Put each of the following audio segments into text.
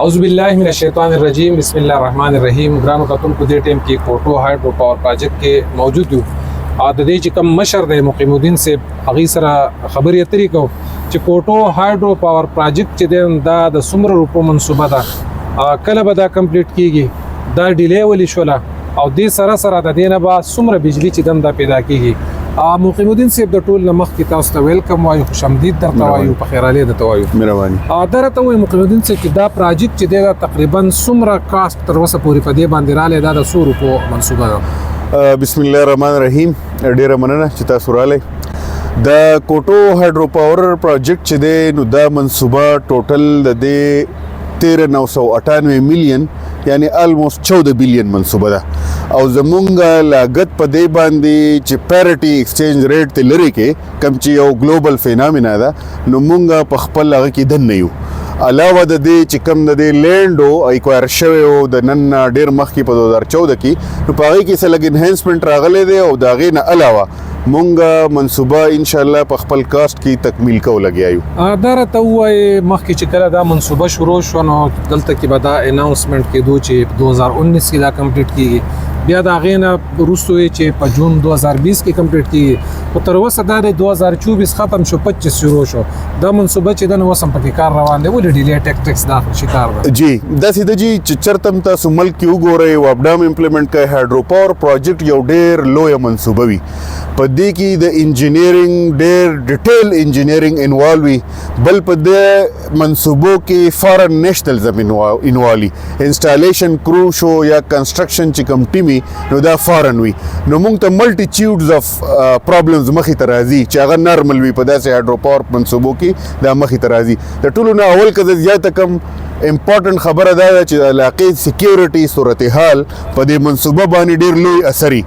اعوذ باللہ من الشیطان الرجیم بسم اللہ الرحمن الرحیم. ګرانو کتونکو دې ټیم کې کوټو ہائیڈرو پاور پراجیکٹ کې موجود یو. د دې چې کوم مشر دی مقیم الدین صاحب هغې سره خبرې اترې کوو چې کوټو هائیڈرو پاور پراجیکٹ چې دی دا د څومره روپو منصوبه ده، کله به دا کمپلیټ کیږي، دا ډیلی ولې شوله او دې سره سره د دې نه به څومره بجلی چې دم دا پیدا کیږي. مقیم الدین صاحب د ټول نه مخکې تاسو ته ویلکم وایو، خوش آمدید درته وایو، په خیرالی درته وایو. مهرباني. دا راته وایي مقیم الدین صاحب چې دا پراجیکټ چې دی دا تقریبا څومره کاسټ تر اوسه پورې په دې باندې رالی، دا د څو روپو منصوبه ده؟ بسم الله الرحمن الرحیم. ډیره مننه چې تاسو رالی. د کوټو هائیډرو پاور پراجیکټ چې دی نو دا منصوبه ټوټل د دې 13,998 ملین یعنی آلموست 14 بلین منصوبه ده او زمونږ لاګت په دې باندې چې پیریټي ایکسچینج ریټ ته لري کې کم چې یو ګلوبل فینامنا ده نو مونږ په خپل هغه کې دننه یو. علاوه د دې چې کم د دې لینډ او ایکوایر شوی او د نن ډیر مخکې په 2014 کې نو په هغې کې څه لږ انهانسمنټ راغلی دی او د هغې نه علاوه مونږ منصوبه انشاءالله په خپل کاسټ کې تکمیل کو لګیا یو. دا راته ووایې مخکې چې کله دا منصوبه شروع شوه نو دلته کې به دا اناونسمنټ کېدو چې 2019 کې دا کمپلیټ کېږي، بیا د هغې نه وروسته وایي چې په جون 2020 کې کمپلیټ کېږي، خو تر اوسه دا د 2024 ختم شو، 25 شروع شو. دا منصوبه چې ده نو اوس هم پکې کار روان دی، ولې ډیلی ټیکټکس دا شکار ده؟ جی داسې ده جی چې چېرته هم تاسو ملک کې وګورئ او اپډام امپلیمنټ کوئ، هائیډرو پاور پراجیکټ یو ډېر لویه منصوبه وي. په دې کې د انجینیرنګ ډېر ډیټیل انجینیرنګ انوالو وي، بل په دې منصوبو کې فارن نیشنلز هم انوالو وي. انسټالیشن کرو شو یا کنسټرکشن چې کوم ټیم نو دا فارن وي. نو موږ ته ملټیچیوډز اف پرابلمز مخې ته راځي چې هغه نارمل وي په داسې هائیډرو پاور منصوبو کې دا مخې ته راځي. د ټولو نه اول که زه زیاته کم امپورټنټ خبره دا ده چې د علاقې سیکیورټي صورتحال په دې منصوبه باندې ډېر لوی اثري.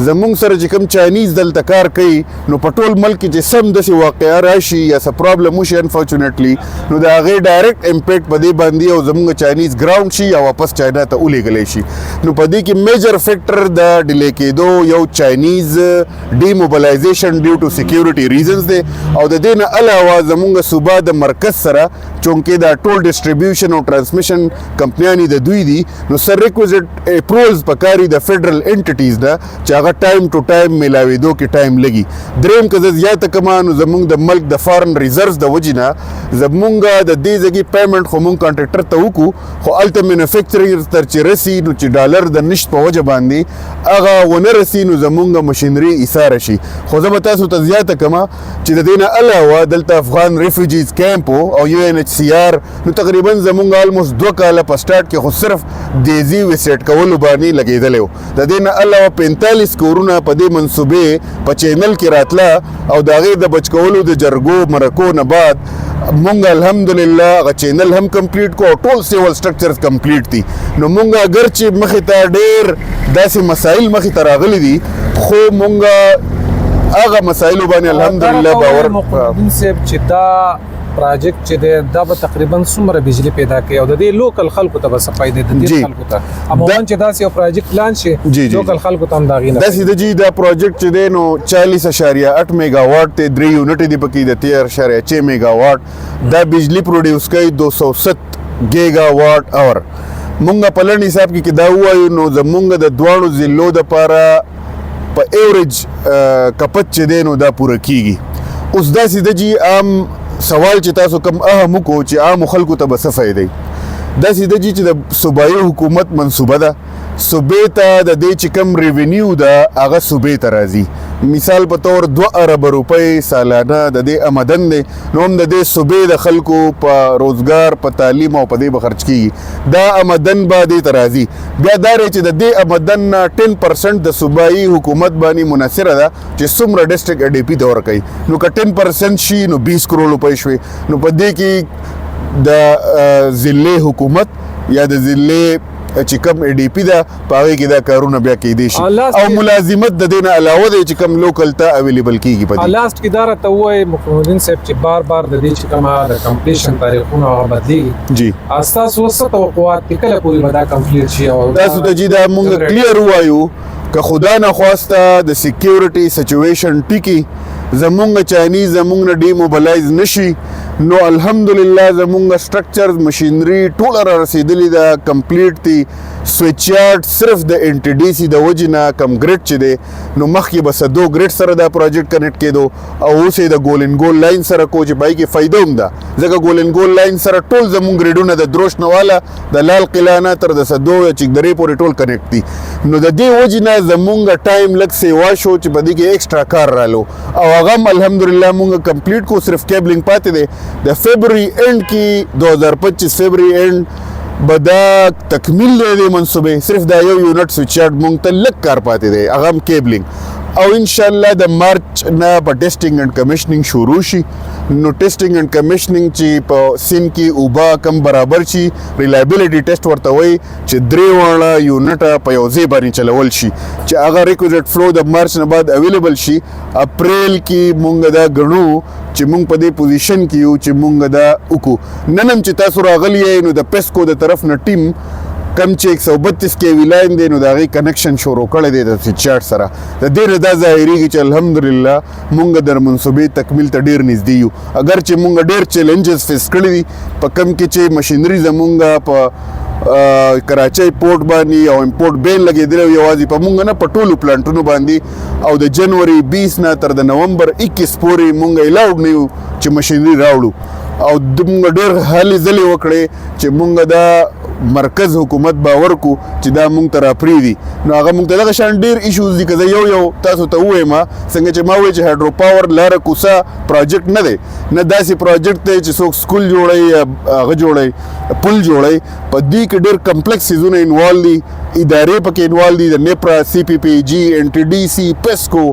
زمونږ سره چې کوم چاینیز دلته کار کوي نو په ټول ملک کې چې سم داسې واقعه راشي یا څه پرابلم وشي انفارچونیټلی نو د هغې ډایرکټ امپیکټ په دې باندې او زمونږ چاینیز ګراوند شي یا واپس چاینا ته ولیږلی شي. نو په دې کې میجر فیکټر د ډیلی کېدو یو چاینیز ډیموبلایزیشن ډیو ټو سیکیورټي ریزنز دی او د دې نه علاوه زمونږ صوبه د مرکز سره چونکې دا ټول ډسټریبیوشن او ټرانسمیشن کمپنیانې د دوی دي نو سر ریکوزټ اپروولز پکاري د فیډرل انټیټیز نه چې هغه ټایم ټو ټایم میلاوېدو کې ټایم لګي. دریم که زه زیاته کما نو زمونږ د ملک د فارن ریزروز د وجې نه زمونږ د دې ځګې پیمنټ خو مونږ کانټرکټر ته وکړو خو هلته مینوفیکچرینګ تر چې رسي نو چې ډالر د نشت په وجه باندې هغه ونه رسي نو زمونږ مشینري ایساره شي. خو زه به تاسو ته زیاته کما چې د دې نه علاوه دلته افغان ریفیوجیز کیمپ او UNHCR نو تقریبا زمونږ آلموست 2 کاله په سټارټ کې خو صرف دیزي ویسیټ کولو باندې لګېدلی و. د دې نه علاوه 45 کورونه په دې منصوبې په چینل کې راتله او د هغې د بچ کولو د جرګو مرکو نه بعد مونږ الحمدلله هغه چینل هم کمپلیټ کو او ټول سیول سټرکچرز کمپلیټ دي. نو مونږ اگر چې مخې ته ډېر داسې مسایل مخې ته راغلي دي خو مونږ هغه مسایلو باندې الحمدلله باور مقیم صاحب چې دا پراجیکټ چې دی دا به تقریبا څومره بجلی پیدا کوي او د دې لوکل خلکو ته به څه فایدې د دې خلکو ته عموما چې داسې یو پراجیکټ پلان شي لوکل خلکو ته هم د هغې نه داسې ده جي دا پراجیکټ چې دی نو 40.8 میگا واټ دی، 3 یونټ دي پکې د 13.6 میگا واټ دا بجلی پروډیوس کوي 207 ګیګا واټ اور. مونږ په لنډ حساب کې دا ووایو نو زمونږ د دواړو ضلعو دپاره په ایوریج کپت چې دی نو دا پوره کیږي. اوس داسې ده جي عام سوال چې تاسو کوم اهم وکړو چې عامو خلکو ته به څه فایدې داسې ده چې د صوبایي حکومت منصوبه ده، صوبې ته د دې چې کوم ریونیو ده هغه صوبې ته راځي. مثال په طور 2 ارب روپۍ سالانه د دې آمدن دی نو هم د دې صوبې د خلکو په روزګار په تعلیم او په دې به خرچ کېږي. دا آمدن به دې ته راځي. بیا دا دی چې د دې آمدن نه 10% د صوبایي حکومت باندې منحصره ده چې څومره ډسټرکټ ADP ته ورکوي. نو که 10% شي نو 20 کروڑ روپۍ شوي. نو په دې کې د ضلعې حکومت یا د ضلعې چې کوم ADP ده په هغې کې دا کارونه بیا کېدی شي او ملازمت د دې نه علاوه دی چې کوم لوکل ته اویلیبل کېږي. په دې لاست کې دا راته ووایې مقیم الدین صاحب چې بار بار د دې چې کومه د کمپلیشن تاریخونه هغه بدلېږي جی ستاسو څه توقعات دي کله پورې به دا کمپلیټ شي؟ او تاسو ته جی دا مونږ کلیر ووایو که خدا نخواسته د سیکیورټي سچویشن ټیکي زمونږ چاینیز زمونږ نه ډیموبلایز نشي نو الحمدلله زمونږ سټرکچر مشینری ټول را رسیدلی دا کمپلیټ دی سویچ یارډ صرف د ان ټي ډي سي د وجې نه کم ګریډ چې دی نو مخکې به دو ګریډ سره دا پروجیکټ کنیکټ کېدو او اوس یې د ګول ان ګول لاین سره کو چې پای کې فایده هم ده ځکه ګول ان ګول لاین سره ټول زمونږ ګریډونه د دروش نه والا د لال قلعه نه تر د سدو چکدرې پورې ټول کنیکټ دي نو د دې وجې نه زمونږ ټایم لږ سیوا شو چې په دې کې ایکسټرا کار رالو او هغه هم الحمدلله مونږ کمپلیټ کو صرف کیبلنګ پاتې دی د فیبرری اینڈ کې 2025 فیبرری اینڈ به دا تکمیل دی منصوبې صرف دا یو یونټ سویچ یارډ مونږ ته لږ کار پاتې دی هغه هم کیبلنګ او ان شاء الله د مارچ نه په ټیسټینګ اینڈ کمیشنینګ شروع شي نو ټیسټینګ اینڈ کمیشنینګ چې په سین کې اوبه کم برابر شي ریلایبلیټي ټیسټ ورته وایي چې درې واړه یونټه په یو ځای باندې چلول شي چې هغه ریکوزیټ فلو د مارچ نه بعد اویلیبل شي اپریل کې مونږ دا ګڼو چې مونږ په دې پوزیشن کې یو چې مونږ دا وکړو نن هم چې تاسو راغلی یې نو د پیسکو د طرف نه ټیم کم چې 132 کې ویلاین دی نو د هغې کنیکشن شروع کړی دی د سویچ یارډ سره د دې نه دا ظاهرېږي چې الحمدلله مونږ د منصوبې تکمیل ته ډېر نږدې یو اگر چې مونږ ډېر چیلنجز فیس کړي دي په کم کې چې مشینري زمونږ په کراچۍ پورټ باندې او امپورټ بین لګېدلی یوازې په مونږ نه په ټولو پلانټونو باندې او د جنوري 20 نه تر د نومبر 21 پورې مونږ الاوډ نه یو چې مشینري راوړو او مونږ ډېر هلې ځلې وکړې چې مونږ دا مرکز حکومت باور کو چې دا مونږ ته راپرېږدي نو هغه مونږ ته دغه شان ډېر ایشوز دي که زه یو تاسو ته ووایم څنګه چې ما ووایي چې هایډرو پاور لاره کوڅه پروجیکټ نه دی نه داسې پروجیکټ دی چې څوک سکول جوړوي هغه جوړوي پل جوړوي په دې کې ډېر کمپلیکس څیزونه انوالو دي ادارې پکې انوالو دي د نیپرا سی پی پی جی ان ټي ډي سي پیسکو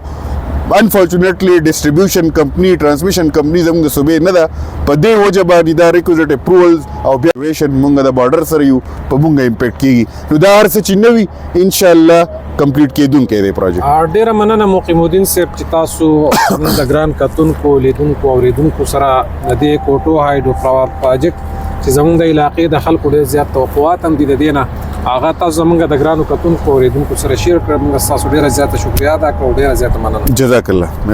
انفارچونیټلی ډسټریبیوشن کمپنی ټرانسمیشن کمپنی زموږ د صوبې نه ده په دې وجه باندې دا ریکوزیټ اپروولز او بیا ویشن مونږ د بارډر سره یو په مونږ امپیکټ کېږي نو دا هر څه چې نه وي انشاءالله کمپلیټ کېدونکی دی پروجیکټ ډېره مننه مقیمالدین صاحب چې تاسو د ګران کتونکو لیدونکو اوریدونکو سره د دې کوټو هایډرو پاور پروجیکټ چې زموږ د علاقې د خلکو ډېر زیات توقعات هم دي د دې نه هغه تاسو زموږ د ګرانو کتونکو اوریدونکو سره شیر کړئ موږ ستاسو ډېره زیاته شکریا ادا کوو ډېره زیاته مننه جزاک الله